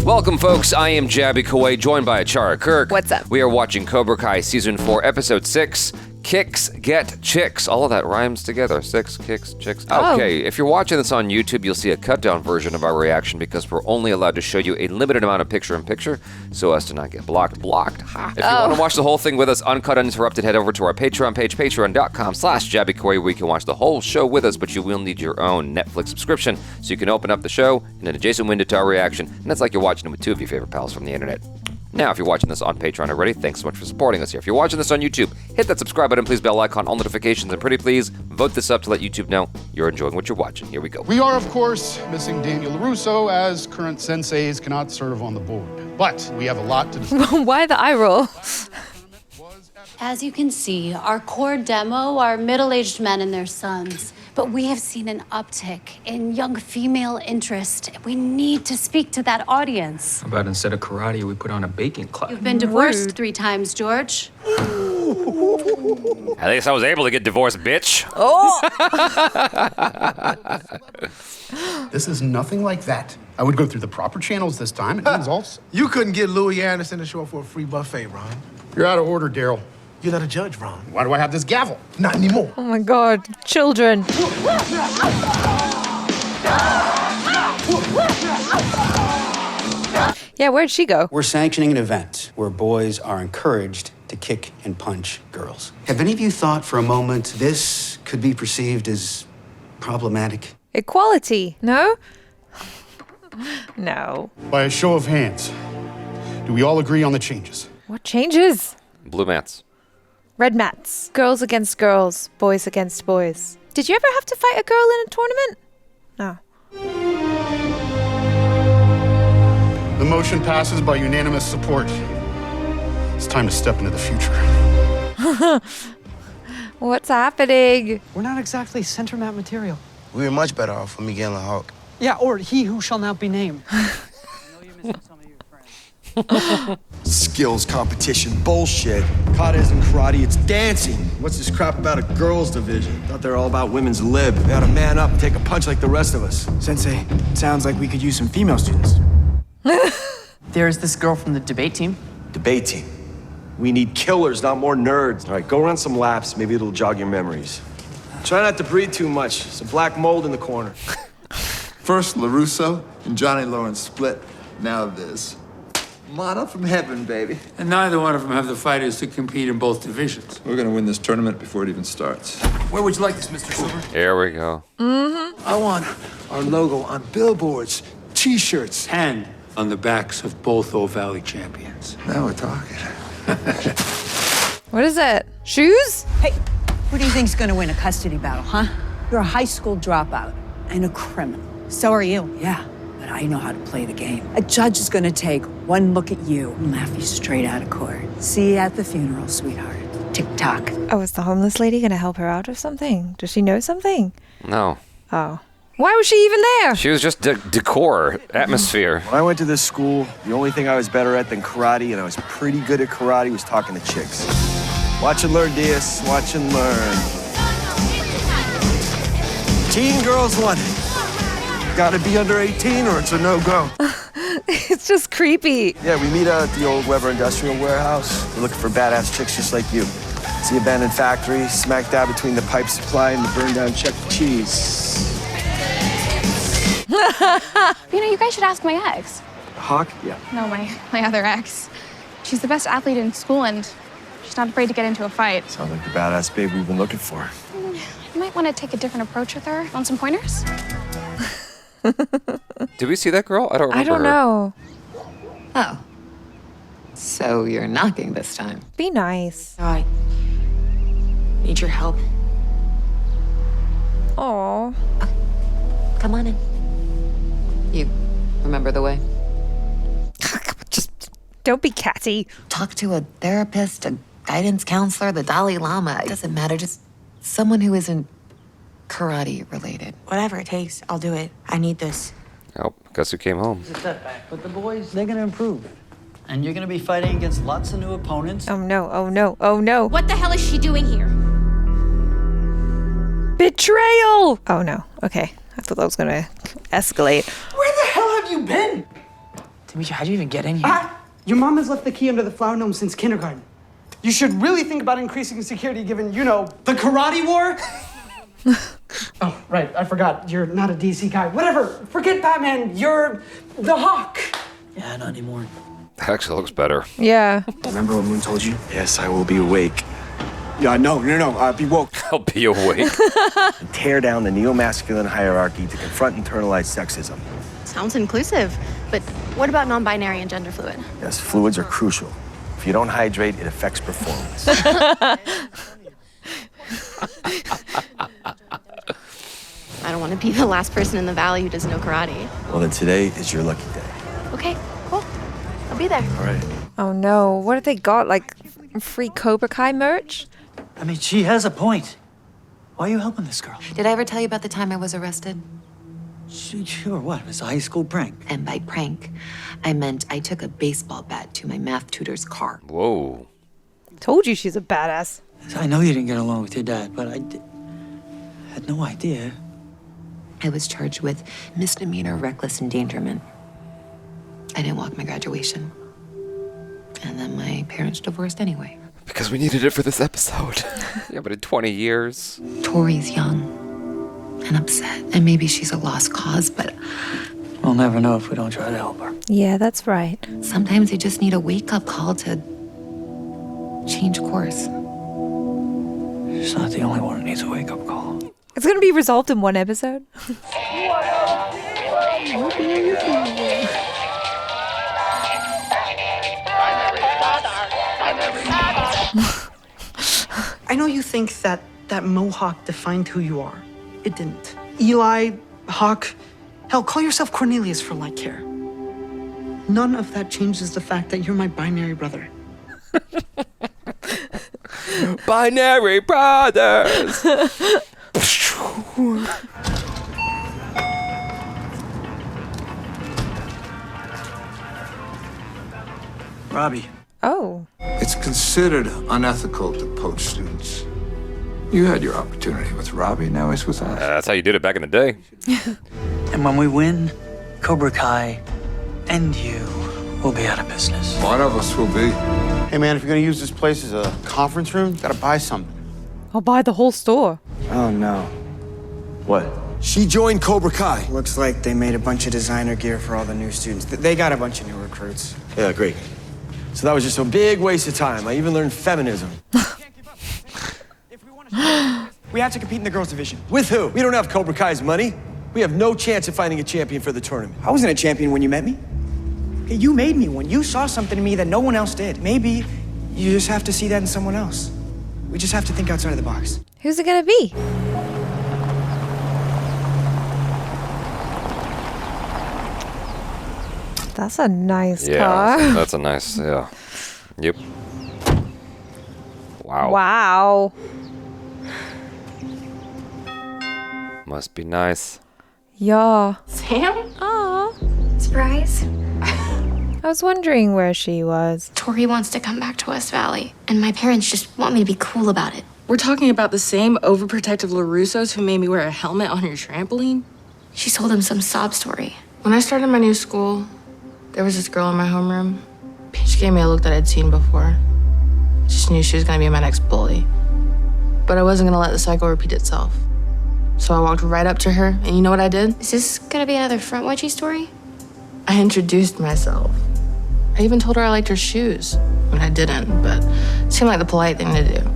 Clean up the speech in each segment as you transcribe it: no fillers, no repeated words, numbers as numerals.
Welcome, folks. I am Jaby Koay, joined by ACHARA KIRK. What's up? We are watching Cobra Kai Season 4, Episode 6, Kicks Get Chicks. All of that rhymes together. 6, kicks, chicks. Okay, if you're watching this on YouTube, you'll see a cut-down version of our reaction because we're only allowed to show you a limited amount of picture-in-picture so as to not get blocked. Ha. If you want to watch the whole thing with us, uncut, uninterrupted, head over to our Patreon page, patreon.com/JabyKoay, where you can watch the whole show with us, but you will need your own Netflix subscription so you can open up the show in an adjacent window to our reaction, and it's like you're watching it with two of your favorite pals from the internet. Now, if you're watching this on Patreon already, thanks so much for supporting us here. If you're watching this on YouTube, hit that subscribe button, please, bell icon, all notifications, and pretty please, vote this up to let YouTube know you're enjoying what you're watching. Here we go. We are, of course, missing Daniel LaRusso, as current senseis cannot serve on the board. But we have a lot to discuss. Why the eye roll? As you can see, our core demo are middle-aged men and their sons. But we have seen an uptick in young female interest. We need to speak to that audience. How about instead of karate, we put on a baking class? You've been divorced 3 times, George. At least I was able to get divorced, bitch. This is nothing like that. I would go through the proper channels this time, and it results. You couldn't get Louis Anderson to show up for a free buffet, Ron. You're out of order, Daryl. You're not a judge, Ron. Why do I have this gavel? Not anymore. Oh my god, children. Yeah, where'd she go? We're sanctioning an event where boys are encouraged to kick and punch girls. Have any of you thought for a moment this could be perceived as problematic? Equality, no? No. By a show of hands, do we all agree on the changes? What changes? Blue mats. Red mats. Girls against girls, boys against boys. Did you ever have to fight a girl in a tournament? No. The motion passes by unanimous support. It's time to step into the future. What's happening? We're not exactly center mat material. We were much better off with Miguel and Hulk. Yeah, or he who shall not be named. Skills competition bullshit. Kata isn't karate, it's dancing. What's this crap about a girls division? Thought they're all about women's lib. They ought to man up and take a punch like the rest of us. Sensei, sounds like we could use some female students. There's this girl from the debate team. Debate team. We need killers, not more nerds. All right, go run some laps. Maybe it'll jog your memories. Try not to breathe too much. Some black mold in the corner. First LaRusso and Johnny Lawrence split. Now this. Mana from heaven, baby. And neither one of them have the fighters to compete in both divisions. We're gonna win this tournament before it even starts. Where would you like this, Mr. Silver? Here we go. I want our logo on billboards, T-shirts. And on the backs of both O'Valley champions. Now we're talking. What is it? Shoes? Hey, who do you think's gonna win a custody battle, huh? You're a high school dropout and a criminal. So are you. Yeah, but I know how to play the game. A judge is gonna take one look at you and laugh you straight out of court. See you at the funeral, sweetheart. Tick-tock. Oh, is the homeless lady gonna help her out or something? Does she know something? No. Oh. Why was she even there? She was just decor, atmosphere. When I went to this school, the only thing I was better at than karate, and I was pretty good at karate, was talking to chicks. Watch and learn, Diaz. Watch and learn. Teen girls want it. Gotta be under 18 or it's a no-go. It's just creepy. Yeah, we meet out at the old Weber Industrial Warehouse. We're looking for badass chicks just like you. It's the abandoned factory, smack dab between the pipe supply and the burned-down Chuck E. Cheese. You know, you guys should ask my ex. Hawk? Yeah. No, my other ex. She's the best athlete in school, and she's not afraid to get into a fight. Sounds like the badass babe we've been looking for. You might want to take a different approach with her. Want some pointers? Did we see that girl? I don't remember. I don't know. Oh. So you're knocking this time. Be nice. Oh, I need your help. Aw. Come on in. You remember the way? Just don't be catty. Talk to a therapist, a guidance counselor, the Dalai Lama. It doesn't matter. Just someone who isn't karate related. Whatever it takes, I'll do it. I need this. Oh, guess who came home? It's a setback, but the boys, they're gonna improve. And you're gonna be fighting against lots of new opponents. Oh no, oh no, oh no. What the hell is she doing here? Betrayal! Oh no, okay. I thought that was gonna escalate. Where the hell have you been? Demetri, how'd you even get in here? Your mom has left the key under the flower gnome since kindergarten. You should really think about increasing security given, you know, the karate war. Oh, right, I forgot. You're not a DC guy. Whatever, forget Batman. You're the Hawk. Yeah, not anymore. That actually looks better. Yeah. Remember when Moon told you? Yes, I will be awake. Yeah, no, be woke. I'll be awake. And tear down the neo-masculine hierarchy to confront internalized sexism. Sounds inclusive, but what about non-binary and gender fluid? Yes, fluids are crucial. If you don't hydrate, it affects performance. I don't want to be the last person in the valley who doesn't know karate. Well, then today is your lucky day. Okay, cool. I'll be there. All right. Oh no, what have they got? Like free Cobra Kai merch? I mean, she has a point. Why are you helping this girl? Did I ever tell you about the time I was arrested? Sure, what? It was a high school prank. And by prank, I meant I took a baseball bat to my math tutor's car. Whoa. Told you she's a badass. I know you didn't get along with your dad, but I had no idea. I was charged with misdemeanor reckless endangerment. I didn't walk my graduation. And then my parents divorced anyway. Because we needed it for this episode. Yeah, but in 20 years. Tory's young and upset, and maybe she's a lost cause, but we'll never know if we don't try to help her. Yeah, that's right. Sometimes you just need a wake-up call to change course. She's not the only one who needs a wake-up call. It's gonna be resolved in one episode. I know you think that mohawk defined who you are. It didn't. Eli, Hawk, hell, call yourself Cornelius for all I care. None of that changes the fact that you're my binary brother. Binary brothers! Robbie. Oh. It's considered unethical to poach students. You had your opportunity with Robbie, now he's with us. That's how you did it back in the day. And when we win, Cobra Kai and you will be out of business. One of us will be. Hey man, if you're gonna use this place as a conference room, you gotta buy something. I'll buy the whole store. Oh no. What? She joined Cobra Kai. Looks like they made a bunch of designer gear for all the new students. They got a bunch of new recruits. Yeah, great. So that was just a big waste of time. I even learned feminism. We have to compete in the girls' division. With who? We don't have Cobra Kai's money. We have no chance of finding a champion for the tournament. I wasn't a champion when you met me. Okay, you made me one. You saw something in me that no one else did. Maybe you just have to see that in someone else. We just have to think outside of the box. Who's it gonna be? That's a nice car. Yeah, that's a nice, yeah. Yep. Wow. Wow. Must be nice. Yeah. Sam? Aw. Surprise. I was wondering where she was. Tory wants to come back to West Valley, and my parents just want me to be cool about it. We're talking about the same overprotective LaRussos who made me wear a helmet on your trampoline? She told him some sob story. When I started my new school, there was this girl in my homeroom. She gave me a look that I'd seen before. Just knew she was gonna be my next bully. But I wasn't gonna let the cycle repeat itself. So I walked right up to her, and you know what I did? Is this gonna be another front wedgie story? I introduced myself. I even told her I liked her shoes. I mean, I didn't, but it seemed like the polite thing to do.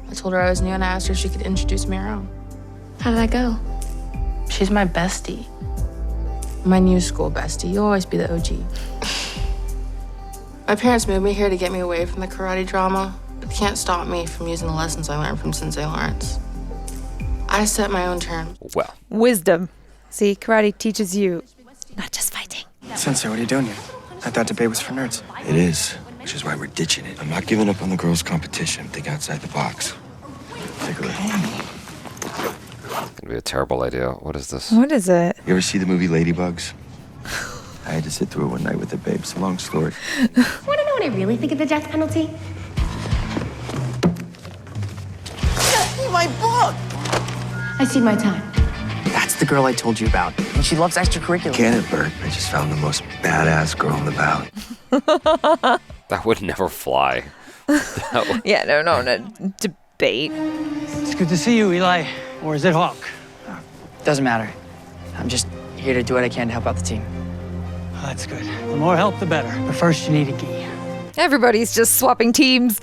I told her I was new, and I asked her if she could introduce me around. How did that go? She's my bestie. My new school bestie. You'll always be the OG. My parents moved me here to get me away from the karate drama, but they can't stop me from using the lessons I learned from Sensei Lawrence. I set my own terms. Well. Wisdom. See, karate teaches you not just fighting. Sensei, what are you doing here? I thought debate was for nerds. It is, which is why we're ditching it. I'm not giving up on the girls' competition. Think outside the box. Take a look. It's gonna be a terrible idea. What is this? What is it? You ever see the movie Ladybugs? I had to sit through it one night with the babes. It's a long story. Want to know what I really think of the death penalty? My book! I see my time. That's the girl I told you about. And she loves extracurriculars. Can it, Bert? I just found the most badass girl in the bout. That would never fly. Yeah, no debate. It's good to see you, Eli. Or is it Hawk? Doesn't matter. I'm just here to do what I can to help out the team. That's good. The more help, the better. But first, you need a key. Everybody's just swapping teams.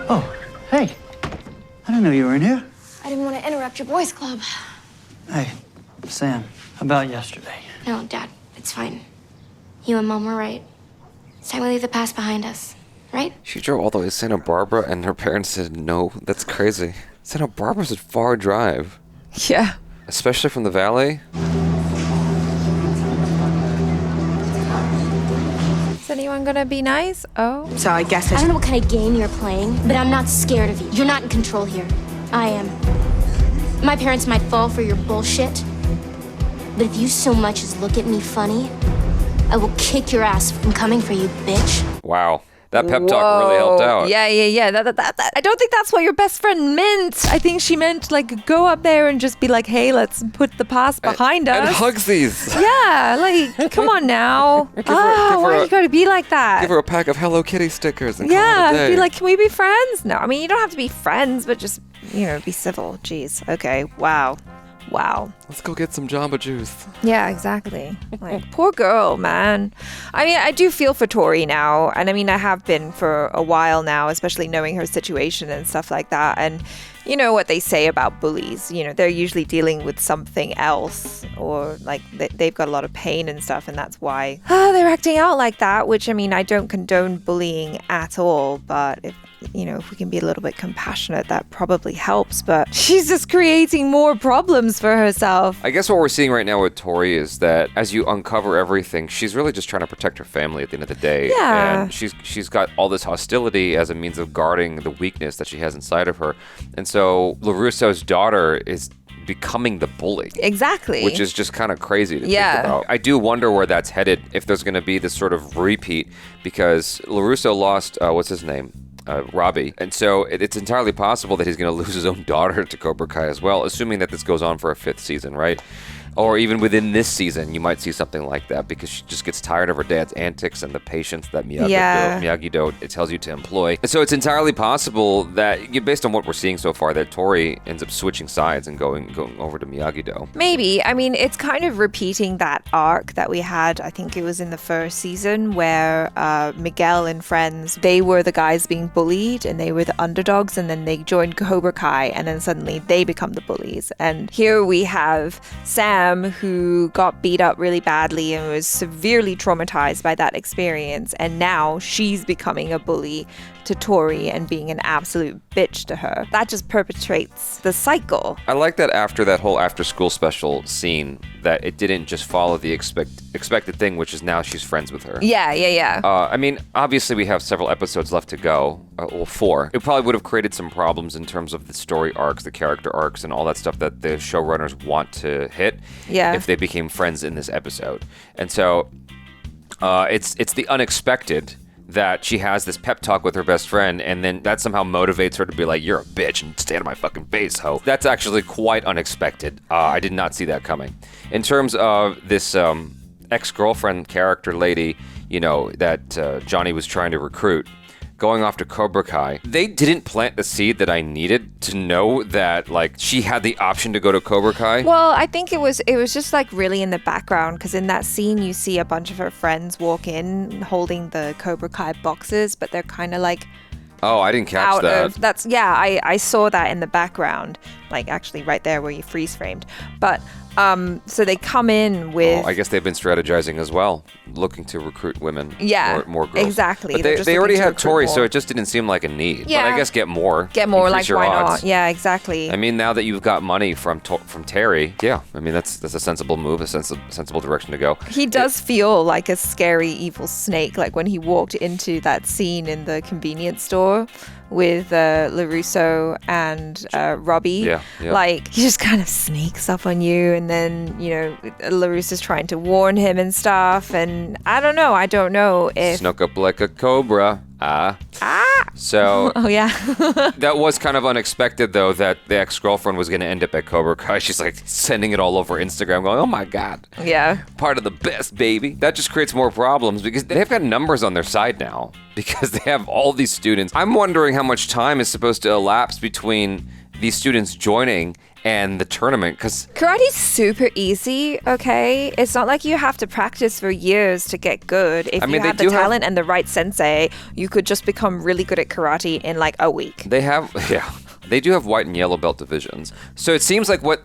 Oh, hey. I didn't know you were in here. I didn't want to interrupt your boys' club. Hey, Sam, about yesterday. No, Dad, it's fine. You and Mom were right. It's time we leave the past behind us, right? She drove all the way to Santa Barbara, and her parents said no. That's crazy. Santa Barbara's a far drive. Yeah. Especially from the valley. Is anyone gonna be nice? Oh. So I guess I don't know what kind of game you're playing, but I'm not scared of you. You're not in control here. I am. My parents might fall for your bullshit, but if you so much as look at me funny, I will kick your ass from coming for you, bitch. Wow. That pep talk really helped out. Yeah. That, I don't think that's what your best friend meant. I think she meant, like, go up there and just be like, hey, let's put the past behind us. And hugsies. Yeah, like, come on now. Why you gotta be like that? Give her a pack of Hello Kitty stickers and call it a day. Be like, can we be friends? No, I mean, you don't have to be friends, but just, be civil. Jeez. Okay. Wow. Let's go get some Jamba Juice. Yeah, exactly. Like, poor girl, man. I mean, I do feel for Tory now. And I mean, I have been for a while now, especially knowing her situation and stuff like that. And you know what they say about bullies. They're usually dealing with something else, or like they've got a lot of pain and stuff. And that's why they're acting out like that, which, I mean, I don't condone bullying at all. But if we can be a little bit compassionate, that probably helps. But she's just creating more problems for herself. I guess what we're seeing right now with Tory is that as you uncover everything, she's really just trying to protect her family at the end of the day. Yeah. And she's got all this hostility as a means of guarding the weakness that she has inside of her. And so LaRusso's daughter is becoming the bully. Exactly. Which is just kind of crazy to think about. I do wonder where that's headed, if there's going to be this sort of repeat, because LaRusso lost, what's his name? Robbie. And so it's entirely possible that he's going to lose his own daughter to Cobra Kai as well, assuming that this goes on for a 5th season, right? Or even within this season, you might see something like that because she just gets tired of her dad's antics and the patience that Miyagi-Do it tells you to employ. And so it's entirely possible that, based on what we're seeing so far, that Tory ends up switching sides and going over to Miyagi-Do. Maybe. I mean, it's kind of repeating that arc that we had, I think it was in the 1st season, where Miguel and friends, they were the guys being bullied and they were the underdogs, and then they joined Cobra Kai, and then suddenly they become the bullies. And here we have Sam, who got beat up really badly and was severely traumatized by that experience, and now she's becoming a bully to Tory and being an absolute bitch to her. That just perpetuates the cycle. I like that after that whole after-school special scene, that it didn't just follow the expected thing, which is now she's friends with her. Yeah. I mean, obviously we have several episodes left to go, 4. It probably would have created some problems in terms of the story arcs, the character arcs, and all that stuff that the showrunners want to hit if they became friends in this episode. And so it's the unexpected that she has this pep talk with her best friend, and then that somehow motivates her to be like, you're a bitch and stay out of my fucking face, ho. That's actually quite unexpected. I did not see that coming. In terms of this ex-girlfriend character lady, that Johnny was trying to recruit, going off to Cobra Kai, they didn't plant the seed that I needed to know that, like, she had the option to go to Cobra Kai. Well, I think it was just like really in the background, because in that scene you see a bunch of her friends walk in holding the Cobra Kai boxes, but they're kind of like Oh, I didn't catch that. I saw that in the background, like actually right there where you freeze framed. But so they come in with. Oh, I guess they've been strategizing as well, looking to recruit women. Yeah, more girls. Exactly. But they already had Tory, so it just didn't seem like a need. Yeah. But I guess get more. Like why not? Yeah, exactly. I mean, now that you've got money from Terry, yeah. I mean, that's a sensible move, a sensible direction to go. He does feel like a scary evil snake, like when he walked into that scene in the convenience store with LaRusso and Robbie. Yeah. Like, he just kind of sneaks up on you, and then, LaRusso's trying to warn him and stuff, and I don't know if... Snuck up like a cobra. So Oh, yeah. that was kind of unexpected, though, that the ex-girlfriend was going to end up at Cobra Kai. She's like sending it all over Instagram going, oh my God. Yeah. Part of the best, baby. That just creates more problems because they've got numbers on their side now because they have all these students. I'm wondering how much time is supposed to elapse between these students joining and the tournament, because karate's super easy, okay? It's not like you have to practice for years to get good. If you have the talent and the right sensei, you could just become really good at karate in like a week. They do have white and yellow belt divisions. So it seems like what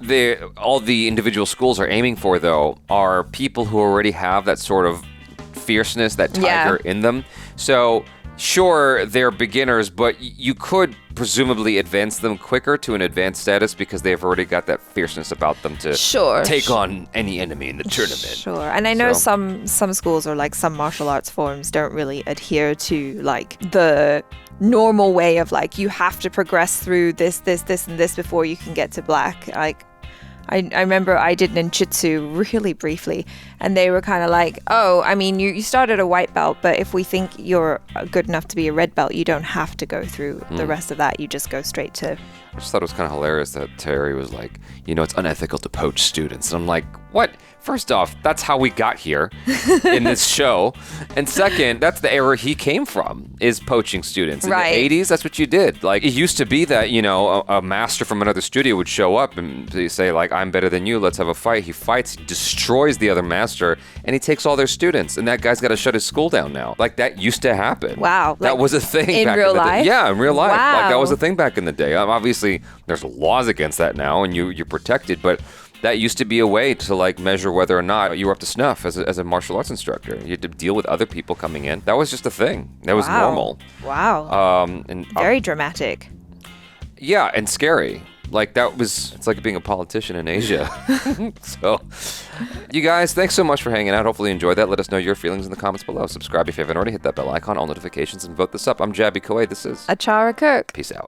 all the individual schools are aiming for, though, are people who already have that sort of fierceness, that tiger in them. So sure, they're beginners, but you could presumably advance them quicker to an advanced status because they've already got that fierceness about them to take on any enemy in the tournament. Sure. And I know some schools or like some martial arts forms don't really adhere to like the normal way of like you have to progress through this, and this before you can get to black. Like I remember I did ninjutsu really briefly, and they were kind of like, oh, I mean, you started a white belt, but if we think you're good enough to be a red belt, you don't have to go through the rest of that. You just go straight to... I just thought it was kind of hilarious that Terry was like, it's unethical to poach students. And I'm like, what? First off, that's how we got here in this show. And second, that's the era he came from, is poaching students. In the 80s, that's what you did. Like, it used to be that, a master from another studio would show up and they say, like, I'm better than you, let's have a fight. He fights, he destroys the other master, and he takes all their students. And that guy's got to shut his school down now. Like, that used to happen. Wow. That was a thing in back real in the life? day. Yeah, in real life. Wow. Like, that was a thing back in the day. Obviously, there's laws against that now, and you're protected, but that used to be a way to like measure whether or not you were up to snuff as a martial arts instructor. You had to deal with other people coming in. That was just a thing. That was normal. Wow. And very dramatic. Yeah, and scary. Like it's like being a politician in Asia. So, you guys, thanks so much for hanging out. Hopefully you enjoyed that. Let us know your feelings in the comments below. Subscribe if you haven't already. Hit that bell icon, all notifications, and vote this up. I'm Jaby Koay. This is ACHARA KIRK. Peace out.